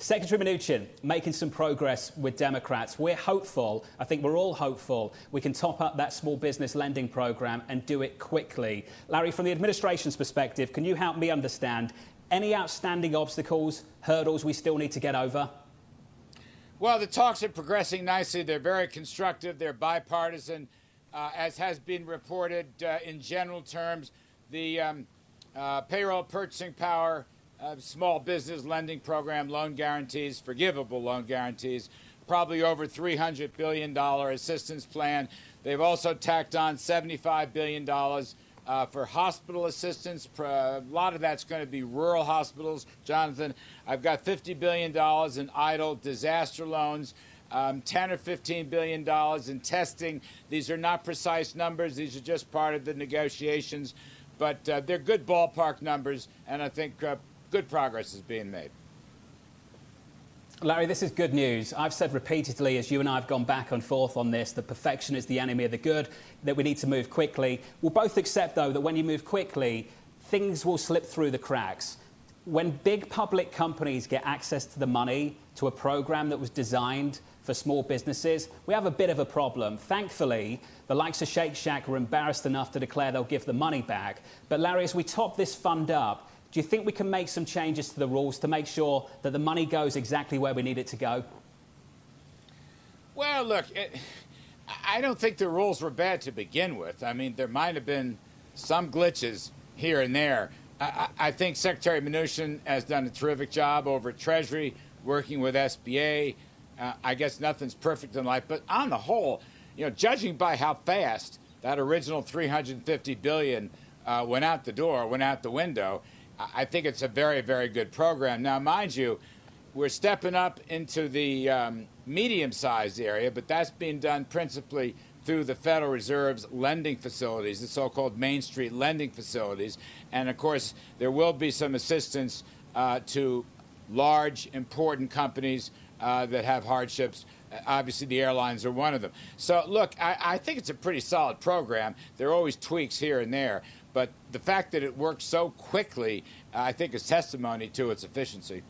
Secretary Mnuchin making some progress with Democrats. We're hopeful, I think we're all hopeful, we can top up that small business lending program and do it quickly. Larry, from the administration's perspective, can you help me understand any outstanding obstacles, hurdles we still need to get over? Well, the talks are progressing nicely. They're very constructive. They're bipartisan. As has been reported in general terms, the payroll purchasing power small business lending program, loan guarantees, forgivable loan guarantees, probably over $300 billion assistance plan. They've also tacked on $75 billion for hospital assistance. A lot of that's going to be rural hospitals, Jonathan. I've got $50 billion in idle disaster loans, 10 or $15 billion in testing. These are not precise numbers. These are just part of the negotiations. But they're good ballpark numbers, and I think good progress is being made. Larry, this is good news. I've said repeatedly, as you and I have gone back and forth on this, that perfection is the enemy of the good, that we need to move quickly. We'll both accept, though, that when you move quickly, things will slip through the cracks. When big public companies get access to the money, to a program that was designed for small businesses, we have a bit of a problem. Thankfully, the likes of Shake Shack were embarrassed enough to declare they'll give the money back. But Larry, as we top this fund up, do you think we can make some changes to the rules to make sure that the money goes exactly where we need it to go? Well, look, I don't think the rules were bad to begin with. I mean, there might have been some glitches here and there. I think Secretary Mnuchin has done a terrific job over at Treasury, working with SBA. I guess nothing's perfect in life, but on the whole, you know, judging by how fast that original $350 billion went out the door, went out the window, I think it's a very, very good program. Now, mind you, we're stepping up into the medium-sized area, but that's being done principally through the Federal Reserve's lending facilities, the so-called Main Street lending facilities. And, of course, there will be some assistance to large, important companies that have hardships. Obviously, the airlines are one of them. So, look, I think it's a pretty solid program. There are always tweaks here and there. But the fact that it worked so quickly, I think, is testimony to its efficiency.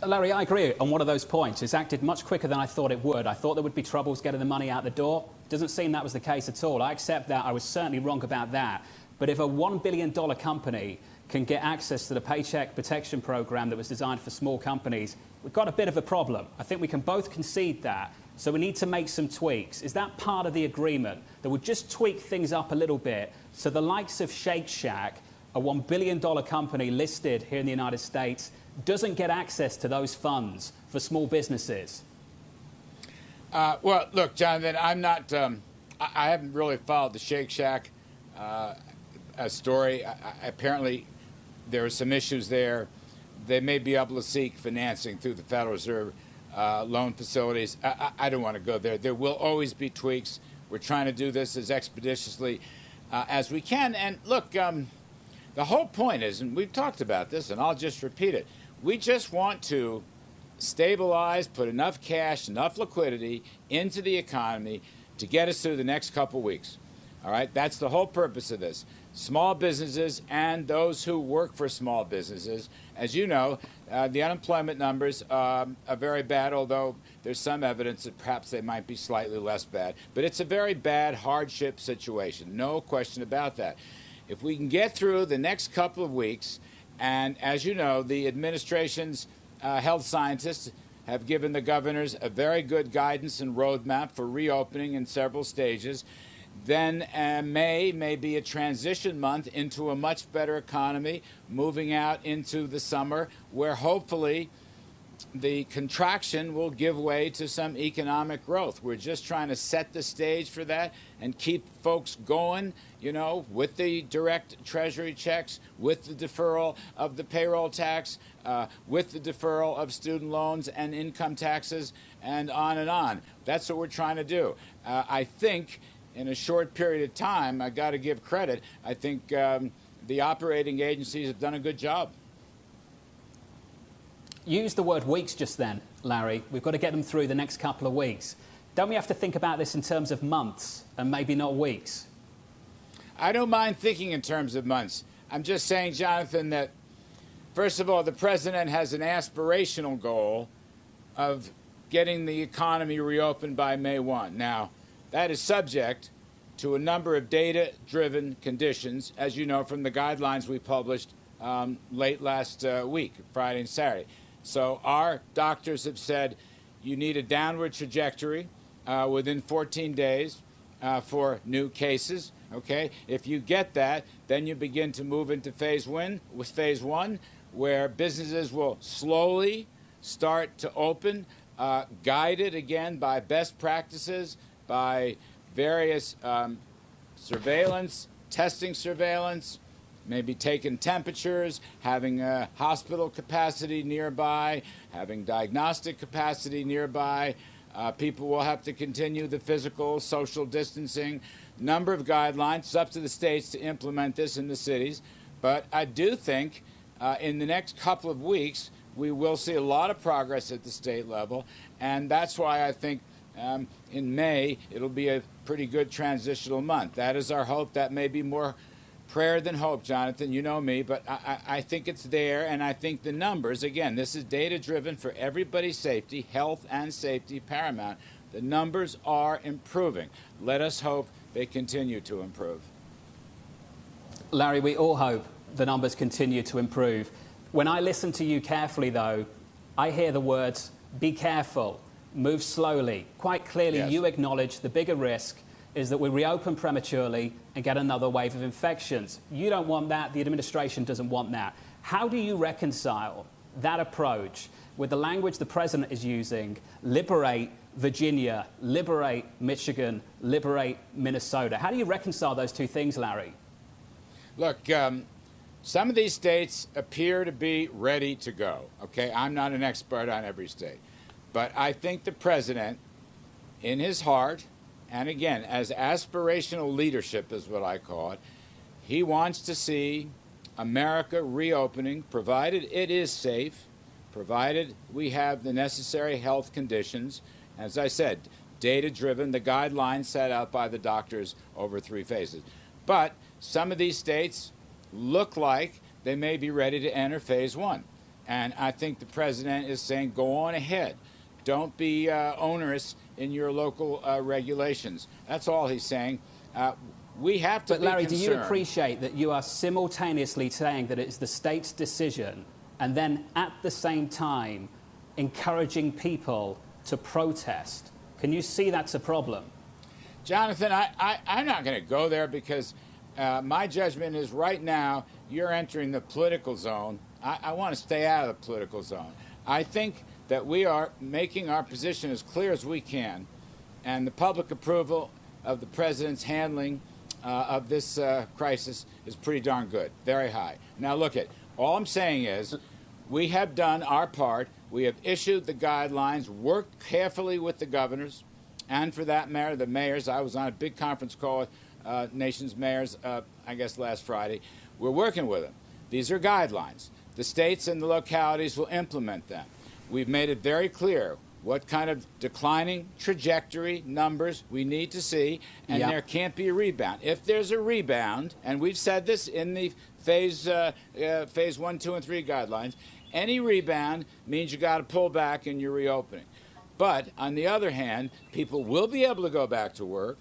Larry, I agree on one of those points. It's acted much quicker than I thought it would. I thought there would be troubles getting the money out the door. Doesn't seem that was the case at all. I accept that. I was certainly wrong about that. But if a $1 billion company can get access to the Paycheck Protection Program that was designed for small companies, we've got a bit of a problem. I think we can both concede that. So we need to make some tweaks. Is that part of the agreement, that would just tweak things up a little bit so the likes of Shake Shack, a $1 billion company listed here in the United States, doesn't get access to those funds for small businesses? Well, look, Jonathan, I'm not, I haven't really followed the Shake Shack story. Apparently, there are some issues there. They may be able to seek financing through the Federal Reserve loan facilities. I don't want to go there. There will always be tweaks. We're trying to do this as expeditiously as we can. And look, the whole point is, and we've talked about this, and I'll just repeat it, we just want to stabilize, put enough cash, enough liquidity into the economy to get us through the next couple weeks. All right? That's the whole purpose of this. Small businesses and those who work for small businesses. As you know, the unemployment numbers are very bad, although there's some evidence that perhaps they might be slightly less bad. But it's a very bad hardship situation, no question about that. If we can get through the next couple of weeks, and as you know, the administration's health scientists have given the governors a very good guidance and roadmap for reopening in several stages, then May may be a transition month into a much better economy, moving out into the summer, where hopefully the contraction will give way to some economic growth. We're just trying to set the stage for that and keep folks going, you know, with the direct Treasury checks, with the deferral of the payroll tax, with the deferral of student loans and income taxes, and on and on. That's what we're trying to do. I think in a short period of time, I got to give credit, I think the operating agencies have done a good job. You used the word weeks just then, Larry. We've got to get them through the next couple of weeks. Don't we have to think about this in terms of months and maybe not weeks? I don't mind thinking in terms of months. I'm just saying, Jonathan, that First of all, the president has an aspirational goal of getting the economy reopened by May 1. Now, that is subject to a number of data-driven conditions, as you know from the guidelines we published late last week, Friday and Saturday. So our doctors have said you need a downward trajectory within 14 days for new cases. Okay, if you get that, then you begin to move into phase one, where businesses will slowly start to open, guided again by best practices, by various surveillance, testing surveillance, maybe taking temperatures, having hospital capacity nearby, having diagnostic capacity nearby. People will have to continue the physical, social distancing, number of guidelines. It's up to the states to implement this in the cities. But I do think in the next couple of weeks, we will see a lot of progress at the state level. And that's why I think in May, it'll be a pretty good transitional month. That is our hope. That may be more prayer than hope, Jonathan. You know me, but I think it's there, and I think the numbers, again, this is data-driven for everybody's safety, health and safety paramount. The numbers are improving. Let us hope they continue to improve. Larry, we all hope the numbers continue to improve. When I listen to you carefully, though, I hear the words, be careful, move slowly. Quite clearly, Yes. You acknowledge the bigger risk is that we reopen prematurely and get another wave of infections. You don't want that. The administration doesn't want that. How do you reconcile that approach with the language the president is using, liberate Virginia, liberate Michigan, liberate Minnesota? How do you reconcile those two things, Larry? Look, some of these states appear to be ready to go. Okay, I'm not an expert on every state. But I think the president, in his heart, and again, as aspirational leadership is what I call it, he wants to see America reopening, provided it is safe, provided we have the necessary health conditions. As I said, data-driven, the guidelines set out by the doctors over 3 phases. But some of these states look like they may be ready to enter phase 1. And I think the president is saying, go on ahead. Don't be onerous in your local regulations. That's all he's saying. We have to be But Larry, concerned. do you appreciate that you are simultaneously saying that it's the state's decision and then at the same time encouraging people to protest? Can you see that's a problem? Jonathan, I'm not going to go there because my judgment is right now you're entering the political zone. I want to stay out of the political zone. I think that we are making our position as clear as we can, and the public approval of the president's handling of this crisis is pretty darn good, very high. Now look all I'm saying is we have done our part. We have issued the guidelines, worked carefully with the governors, and for that matter, the mayors. I was on a big conference call with nation's mayors, I guess last Friday. We're working with them. These are guidelines. The states and the localities will implement them. We've made it very clear what kind of declining trajectory numbers we need to see, and there can't be a rebound. If there's a rebound, and we've said this in the phase 1, 2, and 3 guidelines, any rebound means you got to pull back in your reopening. But on the other hand, people will be able to go back to work,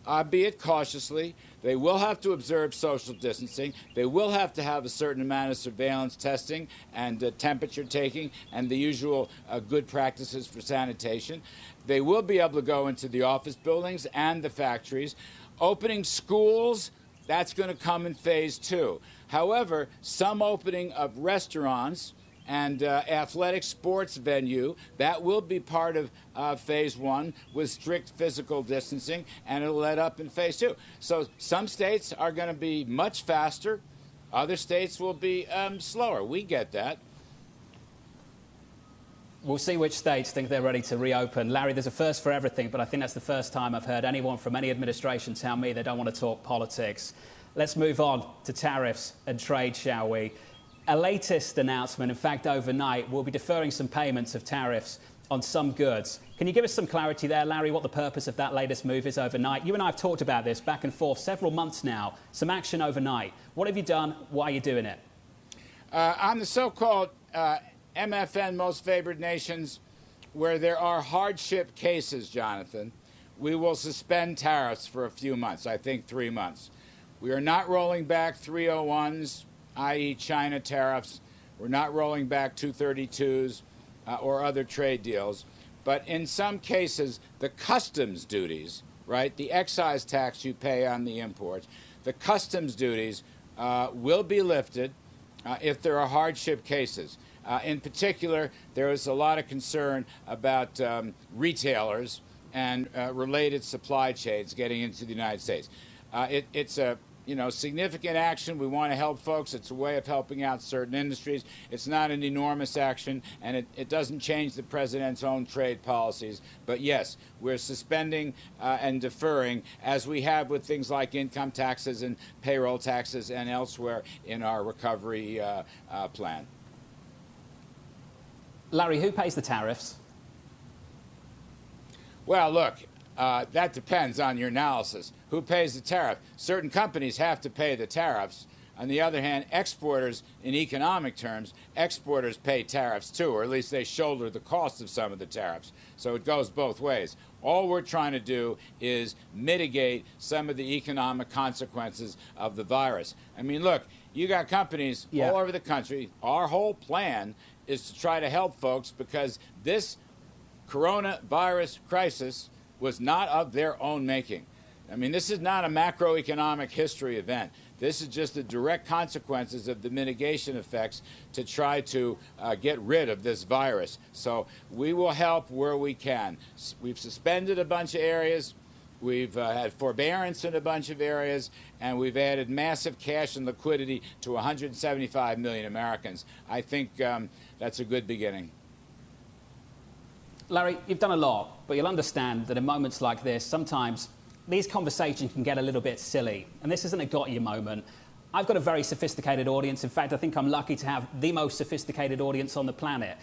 albeit cautiously. They will have to observe social distancing. They will have to have a certain amount of surveillance testing and temperature taking and the usual good practices for sanitation. They will be able to go into the office buildings and the factories. Opening schools, that's going to come in phase 2. However, some opening of restaurants and athletic sports venue, that will be part of phase 1 with strict physical distancing, and it'll let up in phase 2. So some states are going to be much faster. Other states will be slower. We get that. We'll see which states think they're ready to reopen. Larry, there's a first for everything, but I think that's the first time I've heard anyone from any administration tell me they don't want to talk politics. Let's move on to tariffs and trade, shall we? A latest announcement, in fact, overnight, we'll be deferring some payments of tariffs on some goods. Can you give us some clarity there, Larry, what the purpose of that latest move is overnight? You and I have talked about this back and forth several months now. Some action overnight. What have you done? Why are you doing it? On the so-called MFN, most favored nations, where there are hardship cases, Jonathan, we will suspend tariffs for a few months, I think 3 months. We are not rolling back 301s, i.e. China tariffs. We're not rolling back 232s or other trade deals. But in some cases, the customs duties, right, the excise tax you pay on the imports, the customs duties will be lifted if there are hardship cases. In particular, there is a lot of concern about retailers and related supply chains getting into the United States. It's a significant action. We want to help folks. It's a way of helping out certain industries. It's not an enormous action, and it doesn't change the president's own trade policies. But yes, we're suspending and deferring, as we have with things like income taxes and payroll taxes and elsewhere in our recovery plan. Larry, who pays the tariffs? Well, look, that depends on your analysis. Who pays the tariff? Certain companies have to pay the tariffs. On the other hand, exporters, in economic terms, exporters pay tariffs too, or at least they shoulder the cost of some of the tariffs. So it goes both ways. All we're trying to do is mitigate some of the economic consequences of the virus. I mean, look, you got companies all over the country. Our whole plan is to try to help folks because this coronavirus crisis was not of their own making. I mean, this is not a macroeconomic history event. This is just the direct consequences of the mitigation effects to try to get rid of this virus. So we will help where we can. We've suspended a bunch of areas. We've had forbearance in a bunch of areas, and we've added massive cash and liquidity to 175 million Americans. I think that's a good beginning. Larry, you've done a lot, but you'll understand that in moments like this, sometimes these conversations can get a little bit silly, and this isn't a got-you moment. I've got a very sophisticated audience. In fact, I think I'm lucky to have the most sophisticated audience on the planet.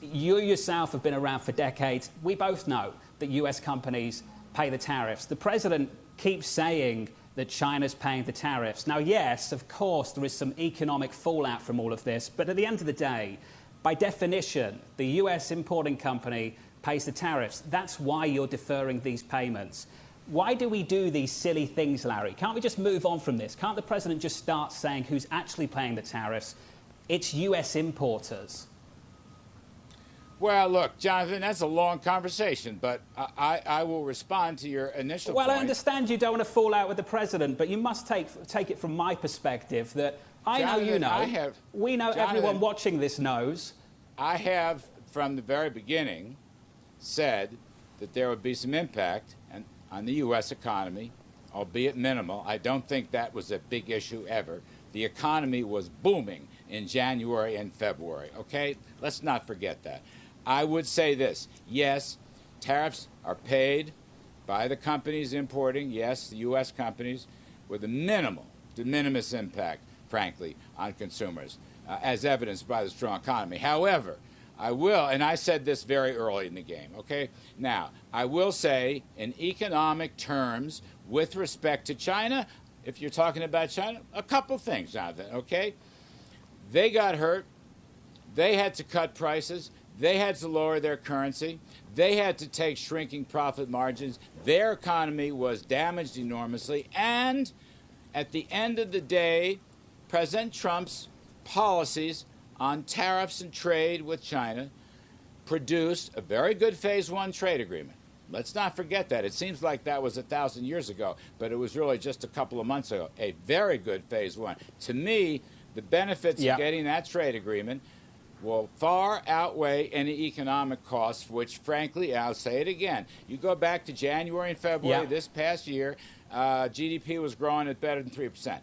You yourself have been around for decades. We both know that US companies pay the tariffs. The president keeps saying that China's paying the tariffs. Now, yes, of course, there is some economic fallout from all of this, but at the end of the day, by definition, the US importing company pays the tariffs. That's why you're deferring these payments. Why do we do these silly things, Larry? Can't we just move on from this? Can't the president just start saying who's actually paying the tariffs? It's US importers. Well, look, Jonathan, that's a long conversation, but I will respond to your initial point. Well, I understand you don't want to fall out with the president, but you must take it from my perspective that Jonathan, know you know, we know, Jonathan, everyone watching this knows. I have, from the very beginning, said that there would be some impact on the U.S. economy, albeit minimal. I don't think that was a big issue ever. The economy was booming in January and February, okay? Let's not forget that. I would say this. Yes, tariffs are paid by the companies importing, yes, the U.S. companies, with a de minimis impact, frankly, on consumers, as evidenced by the strong economy. However, I will, and I said this very early in the game, okay? Now, I will say, in economic terms, with respect to China, if you're talking about China, a couple things, Jonathan, okay? They got hurt. They had to cut prices. They had to lower their currency. They had to take shrinking profit margins. Their economy was damaged enormously. And at the end of the day, President Trump's policies on tariffs and trade with China produced a very good Phase 1 trade agreement. Let's not forget that. It seems like that was 1,000 years ago, but it was really just a couple of months ago. A very good Phase 1. To me, the benefits of getting that trade agreement will far outweigh any economic costs, which, frankly, I'll say it again. You go back to January and February this past year, GDP was growing at better than 3%.